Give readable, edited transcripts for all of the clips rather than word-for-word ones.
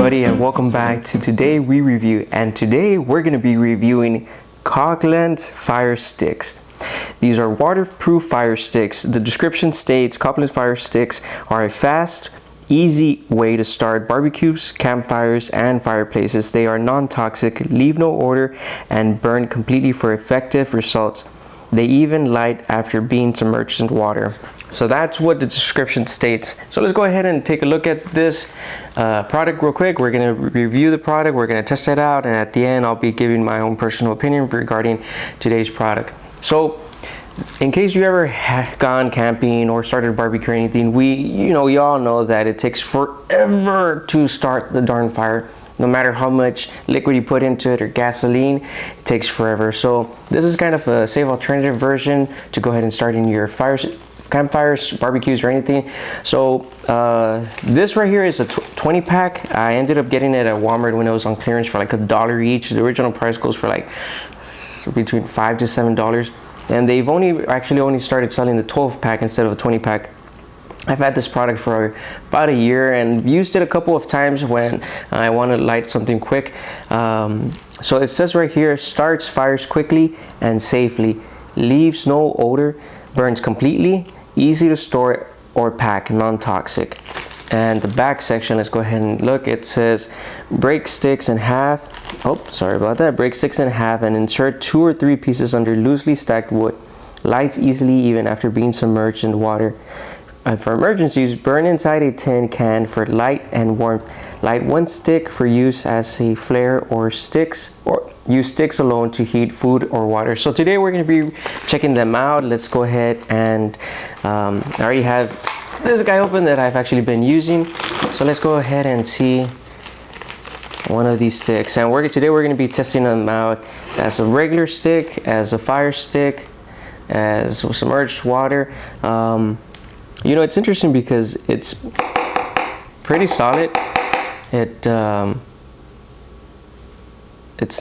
everybody, and welcome back to Today We Review. And today we're going to be reviewing Coghlan's fire sticks. These are waterproof fire sticks. The description states Coghlan's fire sticks are a fast, easy way to start barbecues, campfires, and fireplaces. They are non-toxic, leave no odor, and burn completely for effective results. They even light after being submerged in water. So that's what the description states. So let's go ahead and take a look at this product real quick. We're going to review the product, we're going to test it out, and at the end I'll be giving my own personal opinion regarding today's product. So in case you ever gone camping or started a barbecue or anything, we all know that it takes forever to start the darn fire. No matter how much liquid you put into it or gasoline, it takes forever. So this is kind of a safe alternative version to go ahead and start in your campfires, barbecues, or anything. So this right here is a 20 pack. I ended up getting it at Walmart when it was on clearance for like $1 each. The original price goes for like between $5 to $7, and they've only started selling the 12 pack instead of a 20 pack. I've had this product for about a year and used it a couple of times when I want to light something quick. So it says right here, starts fires quickly and safely, leaves no odor, burns completely, easy to store or pack, non-toxic. And the back section, let's go ahead and look. It says break sticks in half. Oh, sorry about that. Break sticks in half and insert 2 or 3 pieces under loosely stacked wood. Lights easily even after being submerged in water. And for emergencies, burn inside a tin can for light and warmth. Light 1 stick for use as a flare, or use sticks alone to heat food or water. So today we're going to be checking them out. Let's go ahead and I already have this guy open that I've actually been using. So let's go ahead and see one of these sticks. And today we're going to be testing them out as a regular stick, as a fire stick, as submerged water. It's interesting because it's pretty solid. It's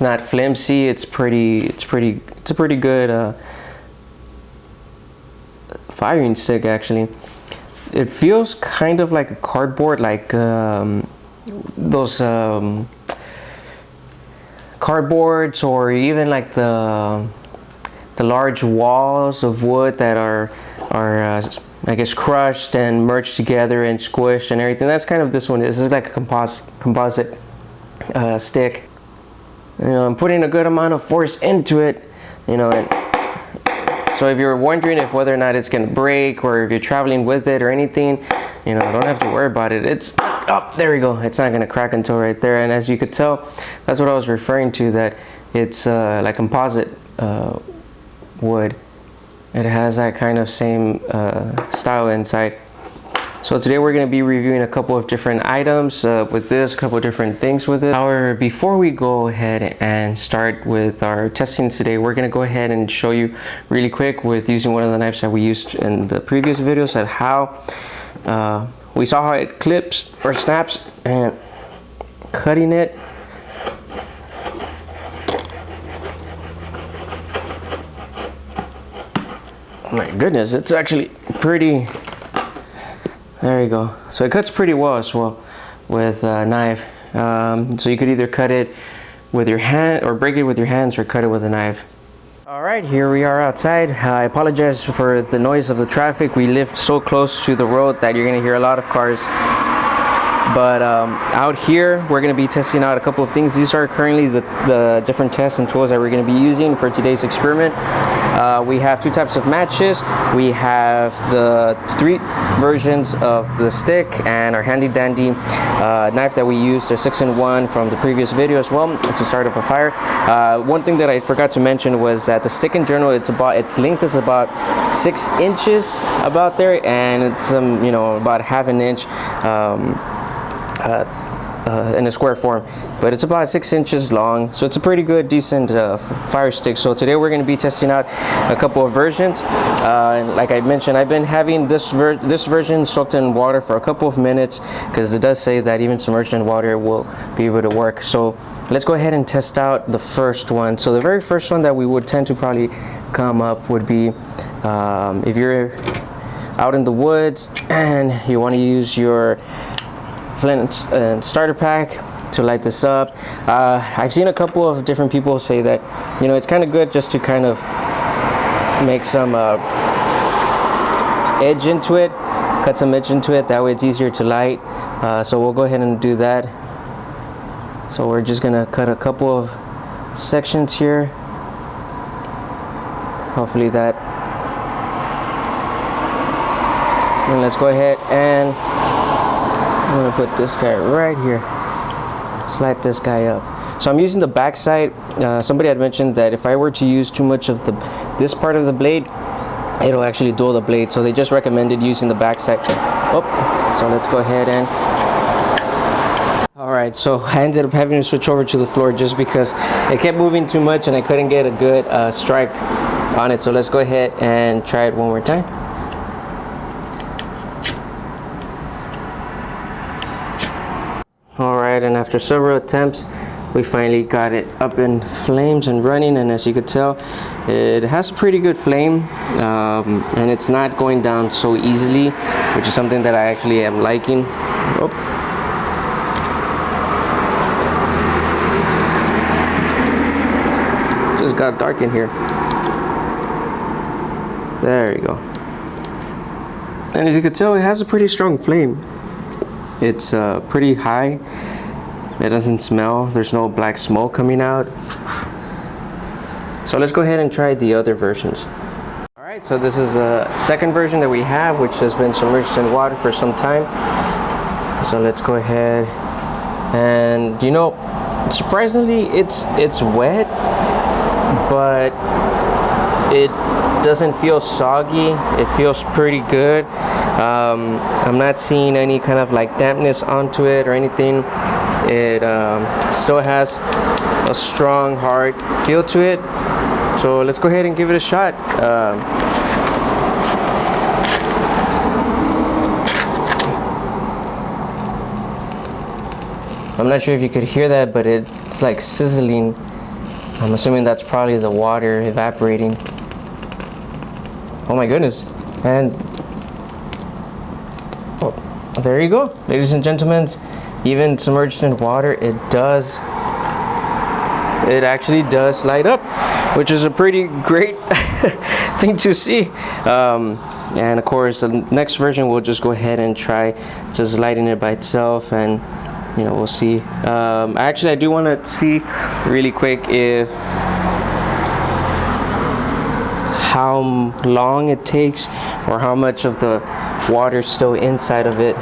not flimsy. It's a pretty good firing stick actually. It feels kind of like a cardboard, like those cardboards, or even like the large walls of wood that are I guess crushed and merged together and squished and everything. That's kind of this one. This is like a composite stick. I'm putting a good amount of force into it, and so if you're wondering if whether or not it's gonna break, or if you're traveling with it or anything, don't have to worry about it. It's there we go. It's not gonna crack until right there. And as you could tell, that's what I was referring to, that it's like composite wood. It has that kind of same style inside. So today we're going to be reviewing a couple of different items with this, a couple of different things with it. However, before we go ahead and start with our testing today, we're going to go ahead and show you really quick with using one of the knives that we used in the previous videos, at how we saw how it clips or snaps, and cutting it. My goodness, it's actually pretty. There you go. So it cuts pretty well as well with a knife. So you could either cut it with your hand, or break it with your hands, or cut it with a knife. All right, here we are outside. I apologize for the noise of the traffic. We live so close to the road that you're gonna hear a lot of cars. But out here, we're going to be testing out a couple of things. These are currently the different tests and tools that we're going to be using for today's experiment. We have 2 types of matches. We have the 3 versions of the stick, and our handy dandy knife that we used, the 6-in-1 from the previous video as well, to start up a fire. One thing that I forgot to mention was that the stick in general, its length is about 6 inches about there, and it's about ½ an inch in a square form, but it's about 6 inches long, so it's a pretty good, decent fire stick. So today we're going to be testing out a couple of versions, and like I mentioned, I've been having this version soaked in water for a couple of minutes, because it does say that even submerged in water will be able to work. So let's go ahead and test out the first one. So the very first one that we would tend to probably come up would be if you're out in the woods and you want to use your flint and starter pack, to light this up. I've seen a couple of different people say that, you know, it's kind of good just to kind of make some edge into it, cut some edge into it, that way it's easier to light. So we'll go ahead and do that. So we're just gonna cut a couple of sections here. Hopefully that. And let's go ahead and I'm gonna put this guy right here. Let's light this guy up. So I'm using the back side. Somebody had mentioned that if I were to use too much of this part of the blade, it'll actually dull the blade. So they just recommended using the back side. Oh, so let's go ahead and. All right, so I ended up having to switch over to the floor just because it kept moving too much and I couldn't get a good strike on it. So let's go ahead and try it one more time. All right, and after several attempts, we finally got it up in flames and running, and as you could tell, it has a pretty good flame, and it's not going down so easily, which is something that I actually am liking. Oh. Just got dark in here. There you go. And as you could tell, it has a pretty strong flame. It's pretty high. It doesn't smell. There's no black smoke coming out. So let's go ahead and try the other versions. All right, so this is a second version that we have, which has been submerged in water for some time. So let's go ahead and, you know, surprisingly, it's wet, but it doesn't feel soggy. It feels pretty good. I'm not seeing any kind of like dampness onto it or anything. It still has a strong, hard feel to it. So let's go ahead and give it a shot. I'm not sure if you could hear that, but it's like sizzling. I'm assuming that's probably the water evaporating. Oh my goodness. And oh, there you go, ladies and gentlemen. Even submerged in water, it actually does light up, which is a pretty great thing to see. And of course, the next version we'll just go ahead and try just lighting it by itself, and you know, we'll see. Actually, I do want to see really quick if how long it takes or how much of the water is still inside of it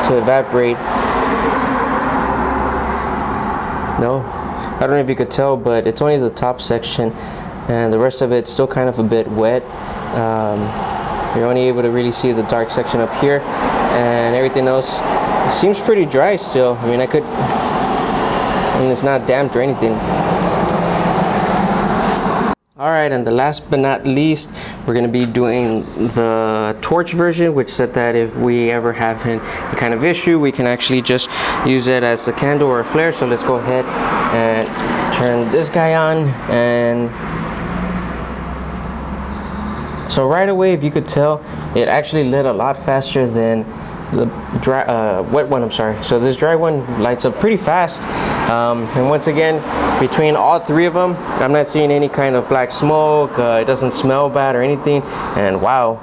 to evaporate. No, I don't know if you could tell, but it's only the top section and the rest of it's still kind of a bit wet. You're only able to really see the dark section up here, and everything else seems pretty dry still. I mean, it's not damped or anything. Alright, and the last but not least, we're going to be doing the torch version, which said that if we ever have any kind of issue, we can actually just use it as a candle or a flare. So let's go ahead and turn this guy on. And so right away, if you could tell, it actually lit a lot faster than the wet one. I'm sorry. So this dry one lights up pretty fast. And once again, between all three of them, I'm not seeing any kind of black smoke. It doesn't smell bad or anything. And wow,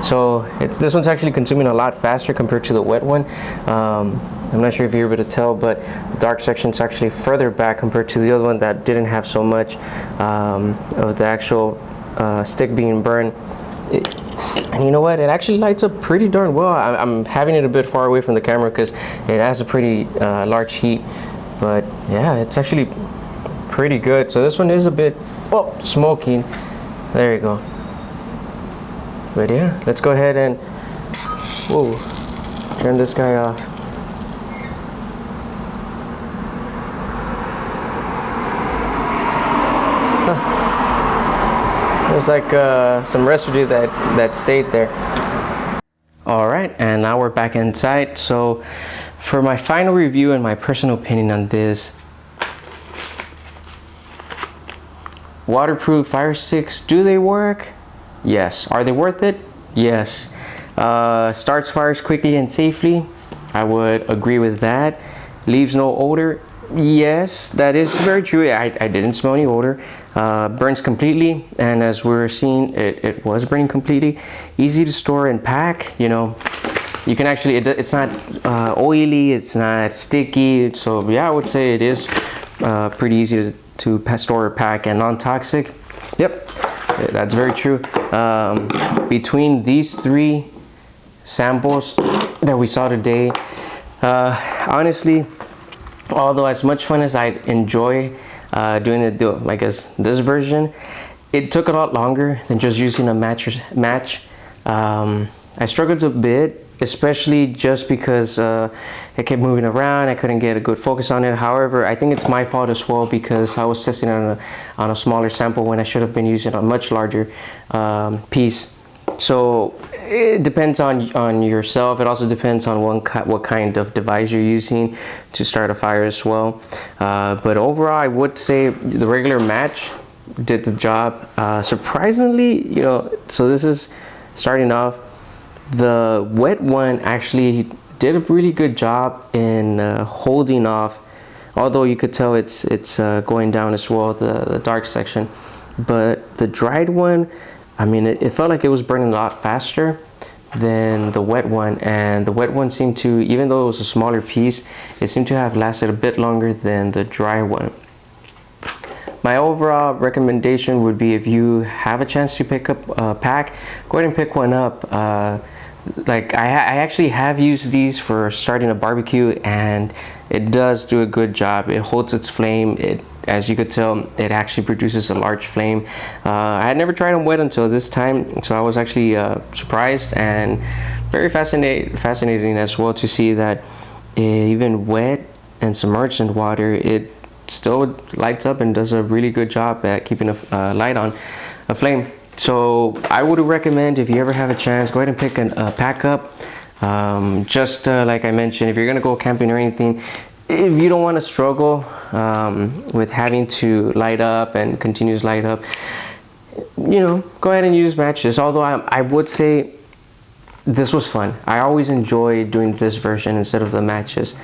so this one's actually consuming a lot faster compared to the wet one. I'm not sure if you're able to tell, but the dark section's actually further back compared to the other one that didn't have so much of the actual stick being burned. And you know what, it actually lights up pretty darn well. I'm having it a bit far away from the camera because it has a pretty large heat, but yeah, it's actually pretty good. So this one is a bit smoky. There you go. But yeah, let's go ahead and turn this guy off. There's like some residue that stayed there. All right, and now we're back inside. So for my final review and my personal opinion on this, waterproof fire sticks, do they work? Yes. Are they worth it? Yes. Starts fires quickly and safely. I would agree with that. leaves no odor. Yes, that is very true. I didn't smell any odor. Burns completely, and as we're seeing, it was burning completely. Easy to store and pack. You know, you can actually, it's not oily, it's not sticky. So yeah, I would say it is pretty easy to store or pack and non-toxic. Yep, that's very true. Between these three samples that we saw today, honestly, although as much fun as I enjoy doing this version, it took a lot longer than just using a match. I struggled a bit, especially just because it kept moving around. I couldn't get a good focus on it. However, I think it's my fault as well, because I was testing on a smaller sample when I should have been using a much larger piece. So it depends on yourself. It also depends on what kind of device you're using to start a fire as well. But overall, I would say the regular match did the job. Surprisingly, you know, so this is starting off. The wet one actually did a really good job in holding off, although you could tell it's going down as well, the dark section. But the dried one, I mean, it felt like it was burning a lot faster than the wet one, and the wet one seemed to, even though it was a smaller piece, it seemed to have lasted a bit longer than the dry one. My overall recommendation would be, if you have a chance to pick up a pack, go ahead and pick one up. Like I actually have used these for starting a barbecue, and it does do a good job. It holds its flame. As you could tell, it actually produces a large flame. I had never tried them wet until this time, so I was actually surprised and very fascinating as well to see that even wet and submerged in water, it still lights up and does a really good job at keeping a light on a flame. So I would recommend, if you ever have a chance, go ahead and pick a pack up. Just like I mentioned, if you're gonna go camping or anything, if you don't want to struggle with having to light up and continuous light up, you know, go ahead and use matches. Although I would say this was fun. I always enjoy doing this version instead of the matches.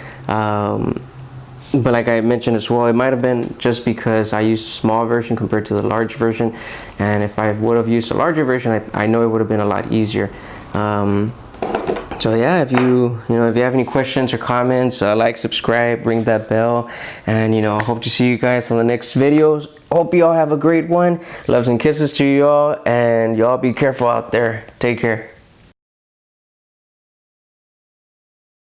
But like I mentioned as well, it might have been just because I used a small version compared to the large version, and if I would have used a larger version, I know it would have been a lot easier. So yeah, if you have any questions or comments, like, subscribe, ring that bell, and I hope to see you guys on the next videos. Hope you all have a great one. Loves and kisses to you all, and y'all be careful out there. Take care.